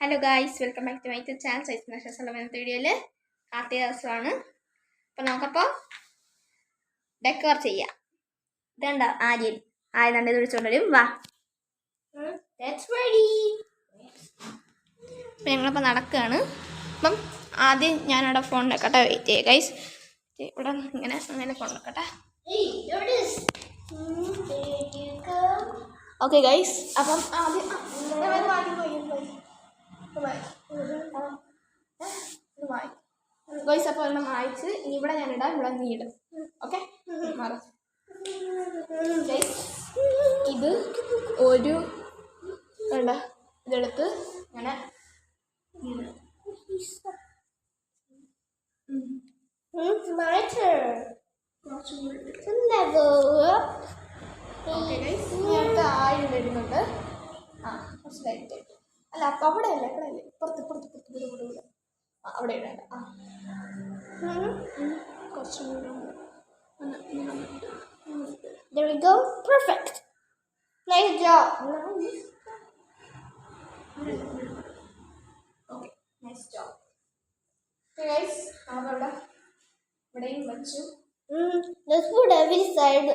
Hello guys, welcome back to my channel. സൈസ്നേഷസുള്ള വീഡിയോയിൽ കാർത്തിക ദിവസമാണ്. അപ്പം നമുക്കപ്പോൾ ഡെക്കോർ ചെയ്യാം. ഇതുണ്ടോ ആദ്യം ഇത് വിളിച്ചുകൊണ്ടുവരും. വാ, അപ്പം ഞങ്ങളിപ്പോൾ നടക്കുകയാണ്. അപ്പം ആദ്യം ഞാനവിടെ ഫോൺ വെക്കട്ടെ. വെയിറ്റ് ചെയ്യുക ഗൈസ്. ഇവിടെ അങ്ങനെ ഫോൺ വെക്കട്ടെ. ഓക്കെ ഗൈസ്, അപ്പം ആദ്യം ഗോയ്സ് അപ്പോൾ ഒരെണ്ണം വായിച്ച് ഇനി ഇവിടെ ഞാനിടാം, ഇവിടെ നീ ഇടും. ഓക്കെ, ഇത് ഒരു വേണ്ട ഇതെടുത്ത് ഇങ്ങനെ അടുത്ത് ആയി വരുന്നുണ്ട്. കുറച്ച് ലൈറ്റ് അല്ല, അപ്പം അവിടെ അല്ല, ഇവിടെ അല്ലേ, പുറത്ത് അവിടെ ഇടേണ്ട. കുറച്ചും കൂടെ. There we go. Perfect. Nice job. Okay, nice job. Okay guys, അവിടെ ഇവിടെയും വെച്ചു. Let's put every side.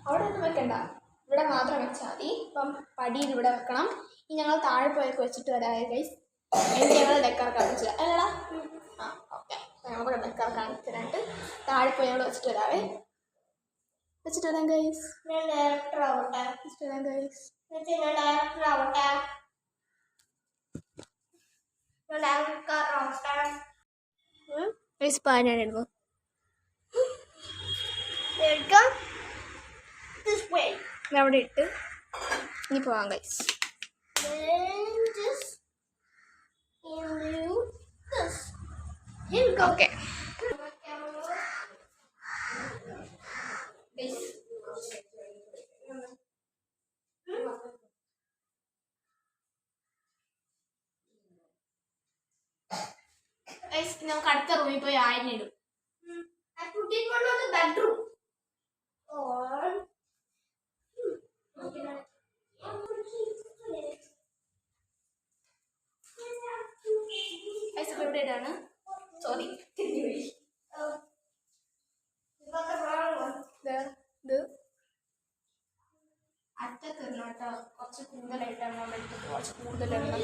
അവിടെ ഒന്നും വെക്കണ്ട, ഇവിടെ മാത്രം വെച്ചാൽ മതി. ഇപ്പം പടിയിൽ ഇവിടെ വെക്കണം. ഇനി ഞങ്ങൾ താഴെ പോയൊക്കെ വെച്ചിട്ട് വരാം ഗൈസ്. എനിക്ക് ഞങ്ങൾ ഡെക്കർ കാണിച്ചു അല്ലടാ. ഓക്കെ, ഞങ്ങൾ ഡെക്കർ കാണിച്ചു തരാനായിട്ട് താഴെ പോയി ഞങ്ങൾ വെച്ചിട്ട് വരാവേ. വെച്ചിട്ട് വരാം ഗൈസ്. വെച്ചിട്ട് വരാം ഗൈസ്. ഗൈസ് പാനായിരുന്നു. അവിടെ ഇട്ട് ഇനി പോവാം ഗൈസ്. ഓക്കെ നമുക്ക് അടുത്ത റൂമിൽ പോയി ആയിരം ബെഡ്റൂം. ഇവിടെ ഇടാണ്. സോറി, ഇത് അറ്റത്തിരുന്നോട്ടോ. കുറച്ച് കൂടുതലായിട്ടാണ് നമ്മൾ എടുത്തത്, കുറച്ച് കൂടുതലെണ്ണം.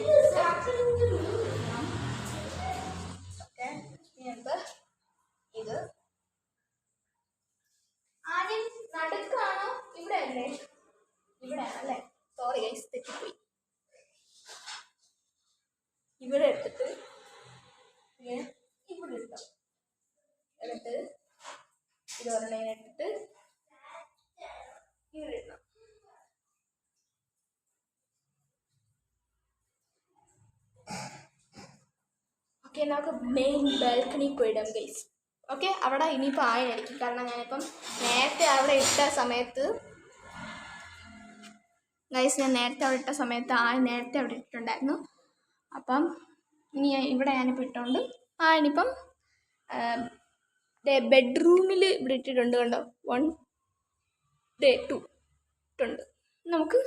ഓക്കെ, ഇത് ആദ്യം നടുക്കാണോ? ഇവിടെ അല്ലേ? ഇവിടെയാണല്ലേ. സോറി ഗൈസ്, തെറ്റിപ്പോയി. ഇവിടെ എടുത്തിട്ട് ഇവിടെ ഇട്ടോ. എന്നിട്ട് ഇത് ഒരെണ്ണം ഇട്ടിട്ട് ഇവിടെ ഇടണം. ഓക്കെ, നമുക്ക് മെയിൻ ബാൽക്കണി പോയിടാം ഗൈസ്. ഓക്കെ, അവിടെ ഇനിയിപ്പോൾ ആയിരിക്കും. കാരണം ഞാനിപ്പം നേരത്തെ അവിടെ ഇട്ട സമയത്ത് ഗൈസ്, ഞാൻ നേരത്തെ അവിടെ ഇട്ട സമയത്ത് നേരത്തെ അവിടെ ഇട്ടിട്ടുണ്ടായിരുന്നു. അപ്പം ഇനി ഇവിടെ ഞാനിപ്പോൾ ഇട്ടുകൊണ്ട് ഇനിയിപ്പം ബെഡ്റൂമിൽ ഇവിടെ ഇട്ടിട്ടുണ്ട്. കണ്ടോ, 1 2 ഇട്ടുണ്ട്. നമുക്ക്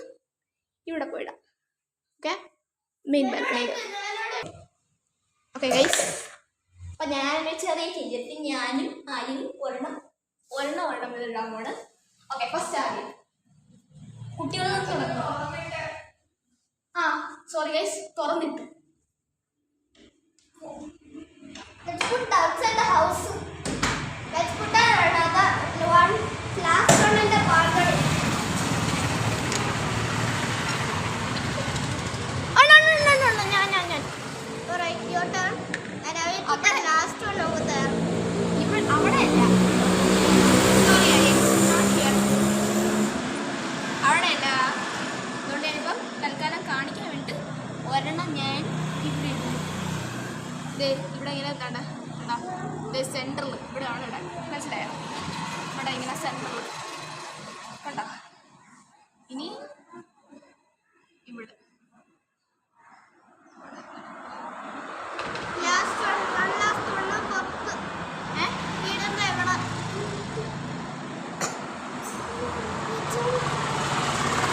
ഇവിടെ പോയിടാം. ഓക്കെ, മെയിൻ ബാൽക്കണിയിൽ. ഓക്കെ ഗൈസ്, അപ്പം ഞാൻ ചെറിയ ചെയ്തിട്ട് ഞാനും ഒരെണ്ണം ഇടാൻ പോണ്. ഓക്കെ, ഫസ്റ്റ് ആദ്യം കുട്ടികളൊന്നും തുറന്നു. സോറി ഗൈസ്, തുറന്നിട്ടു. Let's put outside the house. Let's put another one last one in the balcony. Oh no. Alright, your turn. And I will put the last one over there. Even avada illa. Sorry, I am not here. Avada illa. അതുകൊണ്ട് ഞാനിപ്പം തൽക്കാലം കാണിക്കാൻ വേണ്ടി ഒരെണ്ണം ഞാൻ ഇവിടെ ഇടുന്നു. ഇവിടെ ഇങ്ങനെ കണ്ട സെൻറ്ററിൽ ഇവിടെ ആണ് ഇടാൻ. മനസ്സിലായോ? ഇവിടെ ഇങ്ങനെ സെൻറ്ററിൽ കണ്ടോ. ഇനി ഇവിടെ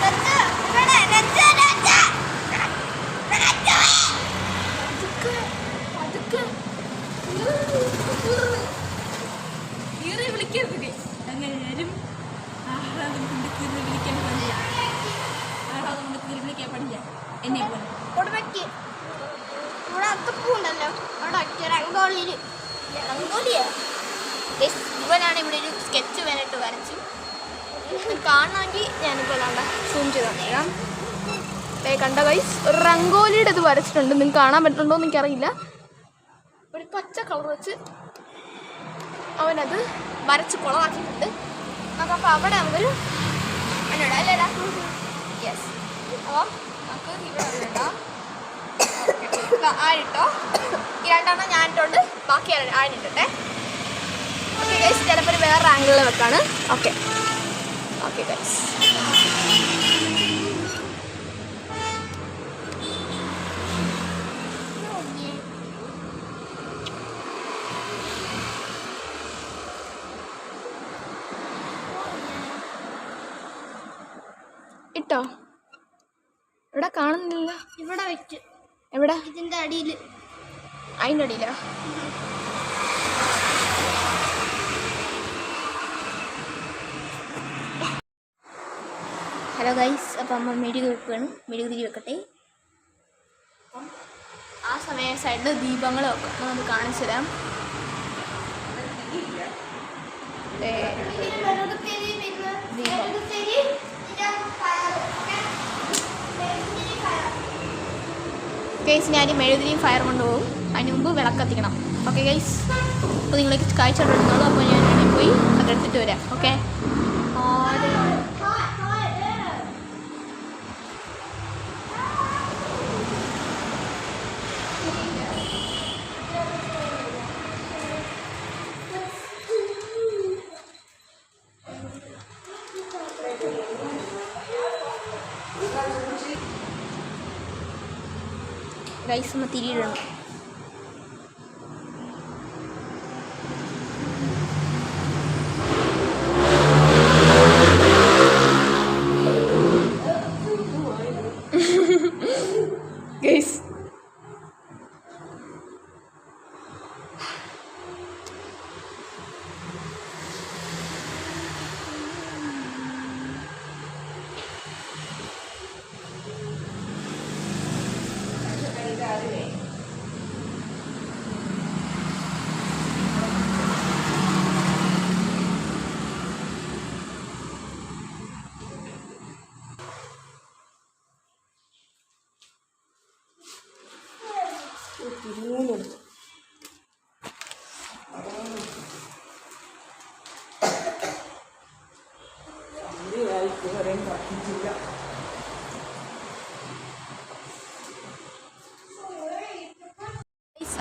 That's വിളിക്കരുത് ഗൈസ്. അങ്ങനെ ആരും ആഹ്ലാദം കൊണ്ട് കീറി വിളിക്കാൻ പാടില്ല. ആഹ്ലാദം കൊണ്ട് കീറി വിളിക്കാൻ പാടില്ല. എന്നെ പോലെ ഇവിടെ അത്തപ്പൂണ്ടല്ലോ അവിടെ രംഗോളിയിൽ രംഗോലിയാ. ഇവനാണ് ഇവിടെ ഒരു സ്കെച്ച് വേനായിട്ട് വരച്ചു. കാണണമെങ്കിൽ ഞാനിപ്പോൾ കണ്ട സൂം ചെയ്ത് തന്നേക്കാം. കണ്ട ഗൈസ് ഒരു രംഗോലിയുടെ ഇത് വരച്ചിട്ടുണ്ട്. നിങ്ങൾക്ക് കാണാൻ പറ്റുന്നുണ്ടോ എന്ന് എനിക്കറിയില്ല. ഒരു പച്ച കളർ വെച്ച് അവനത് വരച്ച് കുളമാക്കിയിട്ടുണ്ട്. അപ്പോൾ അവിടെ നമുക്കൊരു എന്നോട് അല്ലേടാ യെസ്. അപ്പം നമുക്ക് ഇവിടെ ഇടാം. ആയിട്ടോ ഈ രണ്ടെണ്ണം ഞാനിട്ടുണ്ട്, ബാക്കി ആയിട്ടിട്ടെ. ഓക്കെ ഗൈസ്, ചിലപ്പോൾ വേറെ ആംഗിളിൽ വെക്കാണ്. Okay okay guys. ഇട്ടോ ഇവിടെ കാണുന്നില്ല. ഇവിടെ വെച്ച് എവിടെ? ഇതിൻ്റെ അടിയിൽ. അതിൻ്റെ അടിയിലാ? ഹലോ ഗൈസ്, അപ്പം അമ്മ മെഴുകി വെക്കുകയാണ്. മെഴുകുതിരി വെക്കട്ടെ. അപ്പം ആ സമയം സൈഡിൽ ദീപങ്ങൾ വെക്കാം. നമുക്ക് കാണിച്ചു തരാം. ഗൈസ്, ഞാൻ മെഴുകുതിരിയും ഫയർ കൊണ്ടുപോകും. അതിന് മുമ്പ് വിളക്കത്തിക്കണം. ഓക്കെ ഗൈസ്, അപ്പോൾ നിങ്ങളേക്ക് കാഴ്ച കൊണ്ടിരുന്നോളൂ. അപ്പോൾ ഞാൻ വേണ്ടി പോയി അതെടുത്തിട്ട് വരാം. ഓക്കെ ഗൈസ്, നമ്മൾ തിരിയിടണം. ഗൈസ്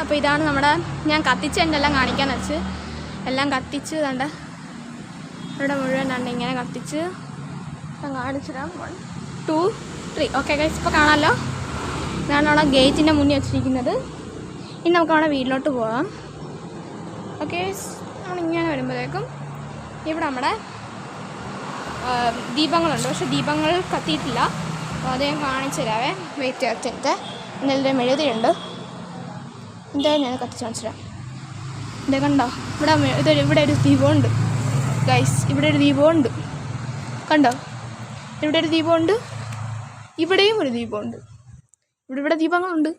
അപ്പോൾ ഇതാണ് നമ്മുടെ ഞാൻ കത്തിച്ച് എൻ്റെ എല്ലാം കാണിക്കാന്ന് വെച്ച് എല്ലാം കത്തിച്ച് കണ്ട ഇവിടെ മുഴുവൻ കണ്ട് ഇങ്ങനെ കത്തിച്ച് ഞാൻ കാണിച്ചിടാം. 1 2 3. ഓക്കെ ഗൈസ്, ഇപ്പോൾ കാണാമല്ലോ. ഇതാണ് അവിടെ ഗേറ്റിൻ്റെ മുന്നിൽ വെച്ചിരിക്കുന്നത്. ഇനി നമുക്ക് അവിടെ വീട്ടിലോട്ട് പോകാം. ഓക്കെ, നമ്മളിങ്ങനെ വരുമ്പോഴേക്കും ഇവിടെ നമ്മുടെ ദീപങ്ങളുണ്ട്. പക്ഷെ ദീപങ്ങൾ കത്തിയിട്ടില്ല. അപ്പോൾ അത് ഞാൻ കാണിച്ചു തരാവേ. വെയിറ്റ് ചേർത്തിട്ട് ഇന്നലെ മെഴുതിയുണ്ട്. എന്തായാലും ഞാൻ കത്തിച്ച് കാണിച്ചിടാം. ഇതേ കണ്ടോ, ഇവിടെ ഒരു ദീപമുണ്ട് ഗൈസ്. ഇവിടെ ഒരു ദീപമുണ്ട് കണ്ടോ. ഇവിടെ ഒരു ദീപമുണ്ട്, ഇവിടെയും ഒരു ദീപമുണ്ട്. ഇവിടെ ദീപങ്ങളുണ്ട്.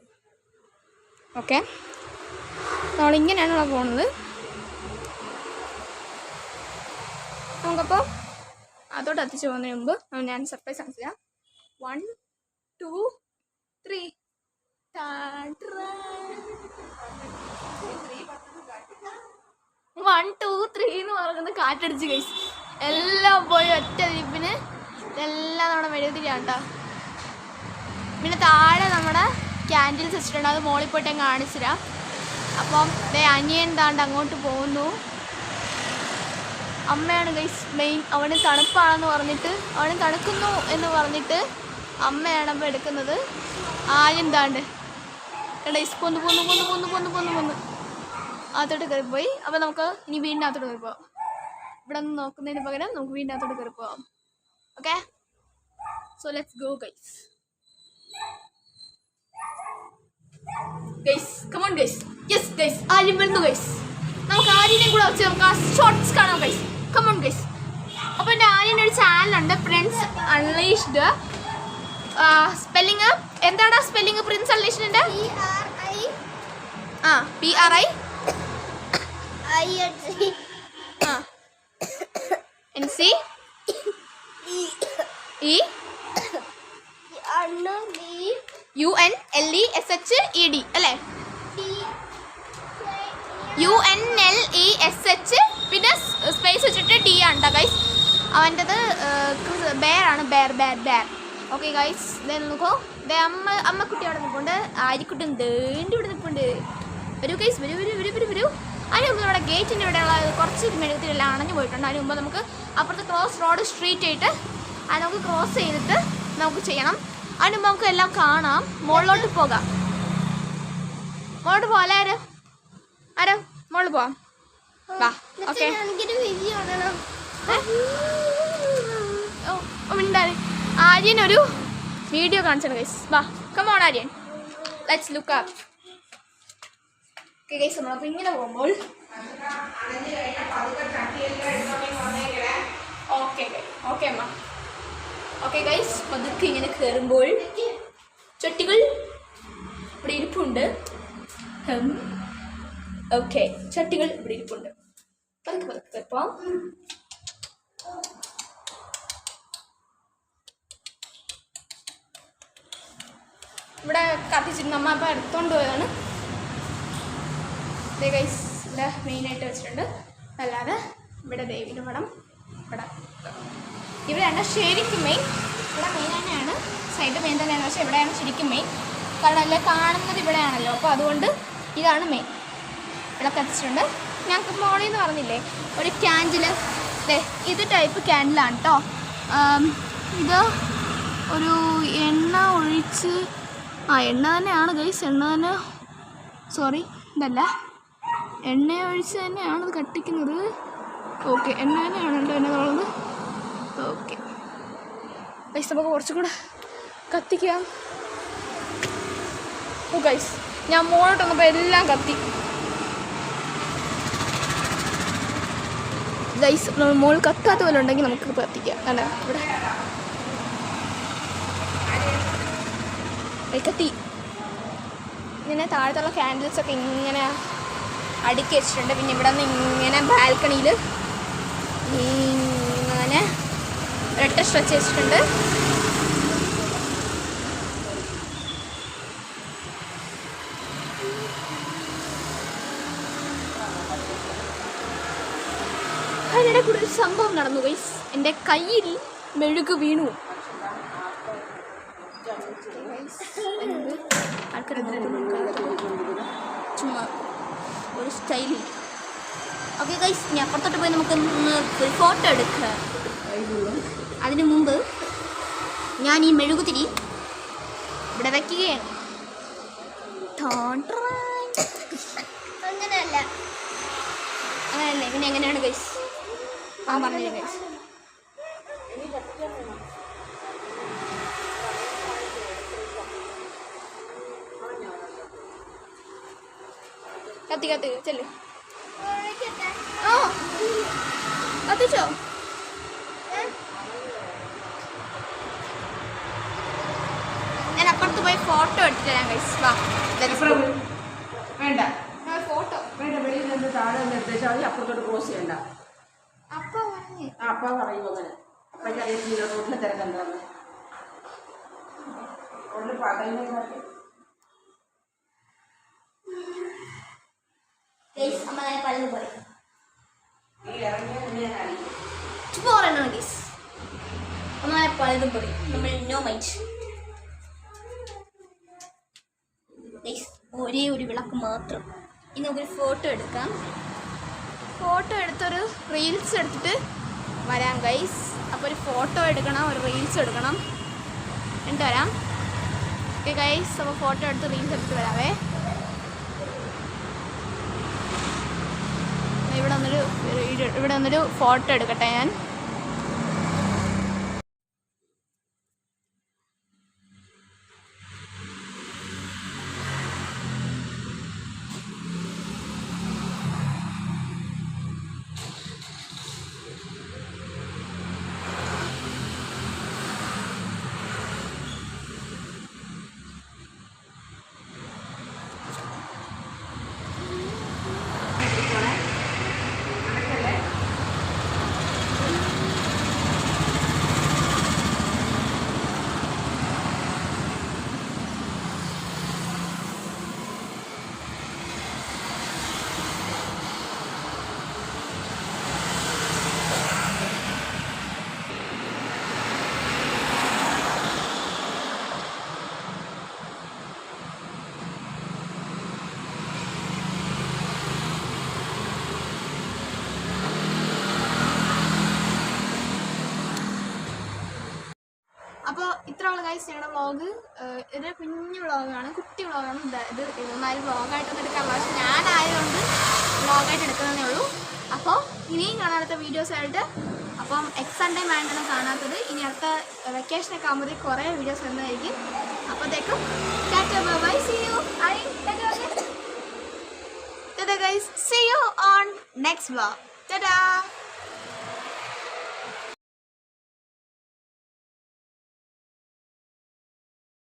ഓക്കെ, നമ്മളിങ്ങനെയാണല്ലോ പോകുന്നത്. നമുക്കപ്പോൾ അതോട്ട് കത്തിച്ച് പോകുന്നതിന് മുമ്പ് ഞാൻ സർപ്രൈസ് കാണിച്ചു തരാം. 1 2 3. 1 2 3 എന്ന് പറയുന്നത് കാറ്റടിച്ച് ഗൈസ്. എല്ലാം പോയി ഒറ്റ ദീപിന്. ഇതെല്ലാം നമ്മുടെ മെഴുകുതിരിയാണ് കേട്ടോ. പിന്നെ താഴെ നമ്മുടെ ക്യാൻഡിൽസ് വെച്ചിട്ടുണ്ട്. അത് മോളിൽ പോയിട്ട് ഞാൻ കാണിച്ചുതരാം. അപ്പം അനിയൻ താണ്ട് അങ്ങോട്ട് പോകുന്നു. അമ്മയാണ് ഗൈസ് മെയിൻ. അവന് തണുപ്പാണെന്ന് പറഞ്ഞിട്ട്, അവന് തണുക്കുന്നു എന്ന് പറഞ്ഞിട്ട് അമ്മയാണ് അപ്പോൾ എടുക്കുന്നത്. ആദ്യം താണ്ട് ഗൈസ് പൊന്ന് അകത്തോട്ട് കയറിപ്പോയി. അപ്പോൾ നമുക്ക് ഇനി വീടിൻ്റെ അകത്തോട്ട് കയറി പോവാം. ഇവിടെ നിന്ന് നോക്കുന്നതിന് പകരം നമുക്ക് വീടിൻ്റെ അകത്തോട്ട് കയറി പോവാം. Okay, so let's go guys. Guys come on guys. Yes guys, ആരും വരുന്നു ഗൈസ്. നമുക്ക് ആര്യനെയും കൂടെ വെച്ച് നമുക്ക് ആ ഷോർട്സ് കാണാം ഗൈസ്. Come on guys. അപ്പോൾ എൻ്റെ ആര്യൻ്റെ ഒരു ചാനലുണ്ട്, പ്രിൻസ് അൺലീഷ്ഡ്. സ്പെല്ലിങ് എന്താണ് സ്പെല്ലിങ് പ്രിൻസ് അൺലീഷ്ഡിൻ്റെ? PRI NC UNLESHED അല്ലേ? UNLESH പിന്നെ സ്പേസ് വെച്ചിട്ട് D ആണ് ഗൈസ്. അവൻ്റെത് ബെയറാണ്, ബെയർ. ഓക്കെ ഗൈസ്, ഇതേ നോക്കൂ, ഇതേ അമ്മക്കുട്ടി അവിടെ നിൽപ്പുണ്ട്, ആര്യക്കുട്ടി ദേണ്ടി ഇവിടെ നിൽപ്പുണ്ട്. വരൂ ഗൈസ്, വരൂ. അതിന് മുമ്പ് നമ്മുടെ ഗേറ്റിൻ്റെ ഇവിടെയുള്ള കുറച്ച് മെഴുകുതിരിയെല്ലാം അണഞ്ഞു പോയിട്ടുണ്ട്. അതിന് മുമ്പ് നമുക്ക് അപ്പുറത്ത് ക്രോസ് റോഡ് സ്ട്രീറ്റ് ആയിട്ട് അത് നമുക്ക് ക്രോസ് ചെയ്തിട്ട് നമുക്ക് ചെയ്യണം. അതിന് മുമ്പ് നമുക്ക് എല്ലാം കാണാം. മുകളിലോട്ട് പോകാം. മുകളിലോട്ട് പോകാം. ആരോ മുകളിൽ പോവാം. വാ. ഓക്കെ, ഉണ്ടായി. ആര്യനൊരു വീഡിയോ കാണിച്ചാണ് ഗൈസ്. വാ, come on Aryan, let's look up. Okay guys, നമ്മളപ്പോൾ ഇങ്ങനെ പോകുമ്പോൾ ഓക്കെ അമ്മ. ഓക്കെ ഗൈസ്, പതുക്കെ ഇങ്ങനെ കയറുമ്പോൾ ചട്ടികൾ ഇവിടെ ഇരിപ്പുണ്ട്. ഓക്കെ, ചട്ടികൾ ഇവിടെ ഇരിപ്പുണ്ട്. പതുക്കെ ഇപ്പോൾ ഇവിടെ കത്തിച്ചിരുന്നു. അമ്മ അപ്പം എടുത്തോണ്ട് പോയതാണ്. ഗൈസ്, ഇവിടെ മെയിനായിട്ട് വെച്ചിട്ടുണ്ട്. അല്ലാതെ ഇവിടെ ദേവിയുടെ പടം ഇവിടെയാണ് ശരിക്കും മെയിൻ. ഇവിടെ മെയിൻ തന്നെയാണ്, സൈഡ് മെയിൻ തന്നെയാണ്. പക്ഷേ ഇവിടെയാണ് ശരിക്കും മെയിൻ. കാരണം എല്ലാം കാണുന്നത് ഇവിടെയാണല്ലോ. അപ്പോൾ അതുകൊണ്ട് ഇതാണ് മെയിൻ. ഇവിടെ കത്തിച്ചിട്ടുണ്ട്. ഞങ്ങൾക്ക് മോളിൽ നിന്ന് പറഞ്ഞില്ലേ ഒരു ക്യാൻഡിൽ, ഇത് ടൈപ്പ് ക്യാൻഡിലാണ് കേട്ടോ. ഇത് ഒരു എണ്ണ ഒഴിച്ച് എണ്ണ തന്നെയാണ് ഗൈസ്. ഇതല്ല, എണ്ണ ഒഴിച്ച് തന്നെയാണ് ഇത് കത്തിക്കുന്നത്. ഓക്കെ, എണ്ണ തന്നെയാണ് കേട്ടോ എന്നുള്ളത്. ഓക്കെ ഗൈസ്, നമുക്ക് കുറച്ചും കൂടെ കത്തിക്കാം. ഓ ഗൈസ്, ഞാൻ മോളോട്ട് വന്നപ്പോൾ എല്ലാം കത്തി. ഗൈസ്, മോൾ കത്താത്ത പോലെ ഉണ്ടെങ്കിൽ നമുക്ക് കത്തിക്കാം. അല്ല, ഇവിടെ കത്തി. ഇങ്ങനെ താഴത്തുള്ള ക്യാൻഡിൽസൊക്കെ ഇങ്ങനെ അടുക്കി വെച്ചിട്ടുണ്ട്. പിന്നെ ഇവിടെ നിന്ന് ഇങ്ങനെ ബാൽക്കണിയിൽ ഇങ്ങനെ ഒരൊറ്റ സ്ട്രെച്ച് വെച്ചിട്ടുണ്ട്. അതിനിടെ കൂടെ ഒരു സംഭവം നടന്നു ഗൈസ്. എൻ്റെ കയ്യിൽ മെഴുക് വീണു. ചുമ്മാ ഒരു സ്റ്റൈലിൽ. ഓക്കെ ഗൈസ്, ഇനി അപ്പുറത്തോട്ട് പോയി നമുക്ക് ഒരു ഫോട്ടോ എടുക്കുക. അതിനു മുമ്പ് ഞാൻ ഈ മെഴുകുതിരി ഇവിടെ വയ്ക്കുകയാണ്. അങ്ങനെയല്ലേ? പിന്നെ എങ്ങനെയാണ് ഗൈസ്? പറഞ്ഞില്ല ഗൈസ്. കത്തി ചെല്ലു. കത്തിച്ചോ? ഞാൻ അപ്പുറത്ത് പോയി ഫോട്ടോ എടുത്തിട്ട് തരാം ഗൈസ്. വേണ്ട, ഫോട്ടോ വേണ്ട, വെളിയിൽ നിന്ന് താഴെ ഒന്ന് എടുത്തേച്ചാൽ മതി. അപ്പുറത്തോട്ട് ക്രോസ് ചെയ്യണ്ട. അപ്പ പറയൂ അങ്ങനെ. അപ്പഴറിയില്ല റോഡിൽ തിരക്കെന്താന്ന്. റോഡിൽ പകലിനെ പലതും പറയും. നമ്മൾ നോ മൈൻഡ്. ഒരേ ഒരു വിളക്ക് മാത്രം. ഇനി നമുക്കൊരു ഫോട്ടോ എടുക്കാം. ഫോട്ടോ എടുത്തൊരു റീൽസ് എടുത്തിട്ട് വരാം ഗൈസ്. അപ്പോൾ ഒരു ഫോട്ടോ എടുക്കണം, ഒരു റീൽസ് എടുക്കണം, എന്നിട്ട് വരാം. ഓക്കെ ഗൈസ്, അപ്പോൾ ഫോട്ടോ എടുത്ത് റീൽസ് എടുത്ത് വരാവേ. ഇവിടെ വന്നൊരു ഫോട്ടോ എടുക്കട്ടെ ഞാൻ. ഇത്രയുള്ള ഗൈസ് ഞങ്ങളുടെ വ്ളോഗ്. ഇതൊരു കുഞ്ഞു വ്ളോഗാണ്, കുട്ടി വ്ളോഗാണ്. ഇത് ഇവന്മാർ വ്ളോഗായിട്ടൊന്നും എടുക്കാറില്ല, പക്ഷെ ഞാനായതുകൊണ്ട് വ്ളോഗായിട്ട് എടുക്കുന്നതേ ഉള്ളൂ. അപ്പോൾ ഇനിയും കാണാത്ത വീഡിയോസായിട്ട്, അപ്പം എക്സാം ടൈം ആയിട്ടാണ് കാണാത്തത്. ഇനി അടുത്ത വെക്കേഷനൊക്കെ ആകുമ്പോഴത്തേക്ക് കുറേ വീഡിയോസ് വരുന്നതായിരിക്കും. അപ്പോഴത്തേക്കും tata bye, see you. Tata guys, see you on next vlog. Tata.